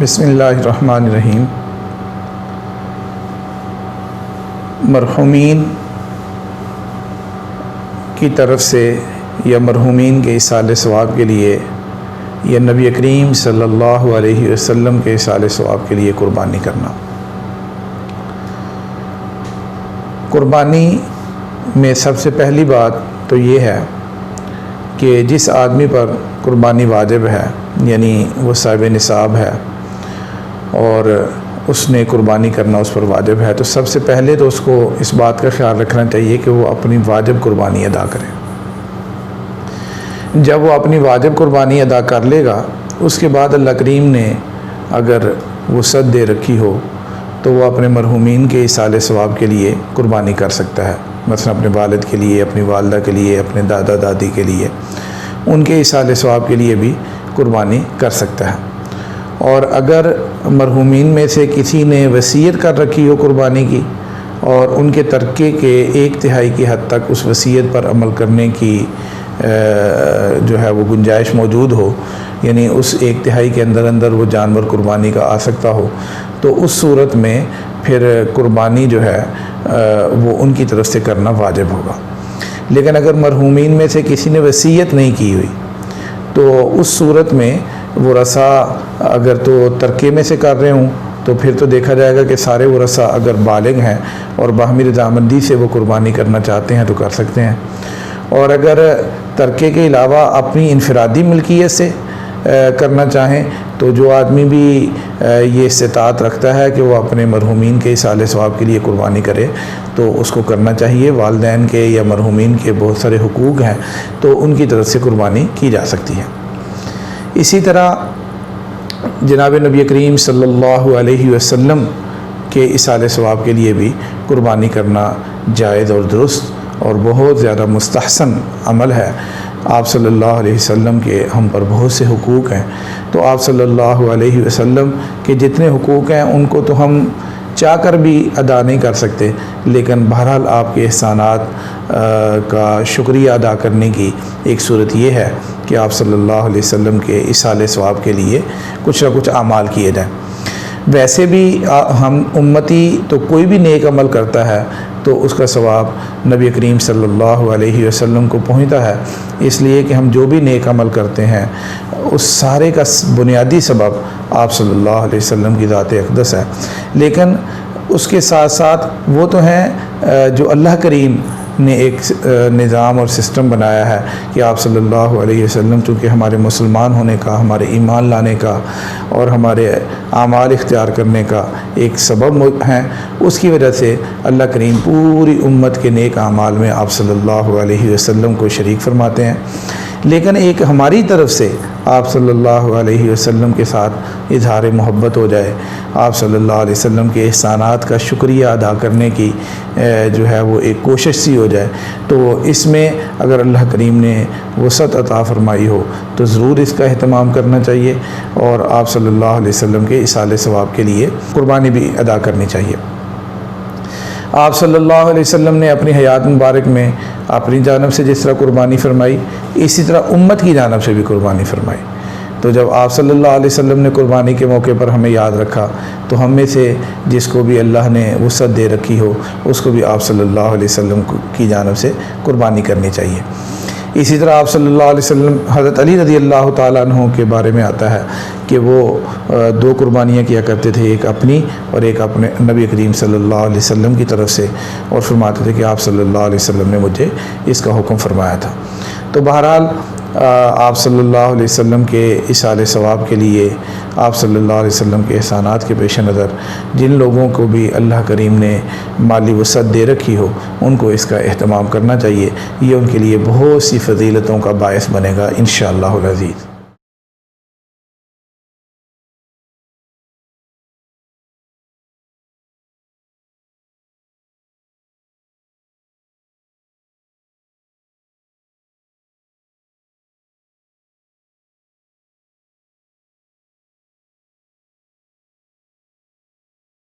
بسم اللہ الرحمن الرحیم۔ مرحومین کی طرف سے یا مرحومین کے ایصال ثواب کے لیے یا نبی کریم صلی اللہ علیہ وسلم کے ایصال ثواب کے لیے قربانی کرنا۔ قربانی میں سب سے پہلی بات تو یہ ہے کہ جس آدمی پر قربانی واجب ہے، یعنی وہ صاحب نصاب ہے اور اس نے قربانی کرنا اس پر واجب ہے، تو سب سے پہلے تو اس کو اس بات کا خیال رکھنا چاہیے کہ وہ اپنی واجب قربانی ادا کرے۔ جب وہ اپنی واجب قربانی ادا کر لے گا، اس کے بعد اللہ کریم نے اگر وسعت دے رکھی ہو تو وہ اپنے مرحومین کے ایصال ثواب کے لیے قربانی کر سکتا ہے، مثلا اپنے والد کے لیے، اپنی والدہ کے لیے، اپنے دادا دادی کے لیے، ان کے ایصال ثواب کے لیے بھی قربانی کر سکتا ہے۔ اور اگر مرحومین میں سے کسی نے وصیت کر رکھی ہو قربانی کی اور ان کے ترکے کے 1/3 کی حد تک اس وصیت پر عمل کرنے کی جو ہے وہ گنجائش موجود ہو، یعنی اس 1/3 کے اندر وہ جانور قربانی کا آ سکتا ہو، تو اس صورت میں پھر قربانی جو ہے وہ ان کی طرف سے کرنا واجب ہوگا۔ لیکن اگر مرحومین میں سے کسی نے وصیت نہیں کی ہوئی تو اس صورت میں ورثاء اگر تو ترکے میں سے کر رہے ہوں تو پھر تو دیکھا جائے گا کہ سارے ورثاء اگر بالغ ہیں اور باہمی رضامندی سے وہ قربانی کرنا چاہتے ہیں تو کر سکتے ہیں، اور اگر ترکے کے علاوہ اپنی انفرادی ملکیت سے کرنا چاہیں تو جو آدمی بھی یہ استطاعت رکھتا ہے کہ وہ اپنے مرحومین کے ایصال ثواب کے لیے قربانی کرے تو اس کو کرنا چاہیے۔ والدین کے یا مرحومین کے بہت سارے حقوق ہیں تو ان کی طرف سے قربانی کی جا سکتی ہے۔ اسی طرح جناب نبی کریم صلی اللہ علیہ وسلم کے ایصال ثواب کے لیے بھی قربانی کرنا جائز اور درست اور بہت زیادہ مستحسن عمل ہے۔ آپ صلی اللہ علیہ وسلم کے ہم پر بہت سے حقوق ہیں، تو آپ صلی اللہ علیہ وسلم کے جتنے حقوق ہیں ان کو تو ہم چاہ کر بھی ادا نہیں کر سکتے، لیکن بہرحال آپ کے احسانات کا شکریہ ادا کرنے کی ایک صورت یہ ہے کہ آپ صلی اللہ علیہ وسلم کے ایصال ثواب کے لیے کچھ نہ کچھ اعمال کیے جائیں۔ ویسے بھی ہم امتی تو کوئی بھی نیک عمل کرتا ہے تو اس کا ثواب نبی کریم صلی اللہ علیہ وسلم کو پہنچتا ہے، اس لیے کہ ہم جو بھی نیک عمل کرتے ہیں اس سارے کا بنیادی سبب آپ صلی اللہ علیہ وسلم کی ذات اقدس ہے۔ لیکن اس کے ساتھ ساتھ وہ تو ہیں جو اللہ کریم نے ایک نظام اور سسٹم بنایا ہے کہ آپ صلی اللہ علیہ وسلم چونکہ ہمارے مسلمان ہونے کا، ہمارے ایمان لانے کا اور ہمارے اعمال اختیار کرنے کا ایک سبب ہیں، اس کی وجہ سے اللہ کریم پوری امت کے نیک اعمال میں آپ صلی اللہ علیہ وسلم کو شریک فرماتے ہیں۔ لیکن ایک ہماری طرف سے آپ صلی اللہ علیہ وسلم کے ساتھ اظہار محبت ہو جائے، آپ صلی اللہ علیہ وسلم کے احسانات کا شکریہ ادا کرنے کی جو ہے وہ ایک کوشش سی ہو جائے، تو اس میں اگر اللہ کریم نے وسعت عطا فرمائی ہو تو ضرور اس کا اہتمام کرنا چاہیے اور آپ صلی اللہ علیہ وسلم کے ایصال ثواب کے لیے قربانی بھی ادا کرنی چاہیے۔ آپ صلی اللہ علیہ وسلم نے اپنی حیات مبارک میں اپنی جانب سے جس طرح قربانی فرمائی، اسی طرح امت کی جانب سے بھی قربانی فرمائی۔ تو جب آپ صلی اللہ علیہ وسلم نے قربانی کے موقع پر ہمیں یاد رکھا تو ہم میں سے جس کو بھی اللہ نے وسعت دے رکھی ہو اس کو بھی آپ صلی اللہ علیہ وسلم کی جانب سے قربانی کرنی چاہیے۔ اسی طرح آپ صلی اللہ علیہ وسلم حضرت علی رضی اللہ تعالیٰ عنہ کے بارے میں آتا ہے کہ وہ 2 قربانیاں کیا کرتے تھے، ایک اپنی اور ایک اپنے نبی کریم صلی اللہ علیہ وسلم کی طرف سے، اور فرماتے تھے کہ آپ صلی اللہ علیہ وسلم نے مجھے اس کا حکم فرمایا تھا۔ تو بہرحال آپ صلی اللہ علیہ وسلم کے ایصال ثواب کے لیے، آپ صلی اللہ علیہ وسلم کے احسانات کے پیش نظر جن لوگوں کو بھی اللہ کریم نے مالی وسعت دے رکھی ہو ان کو اس کا اہتمام کرنا چاہیے، یہ ان کے لیے بہت سی فضیلتوں کا باعث بنے گا انشاءاللہ العزیز۔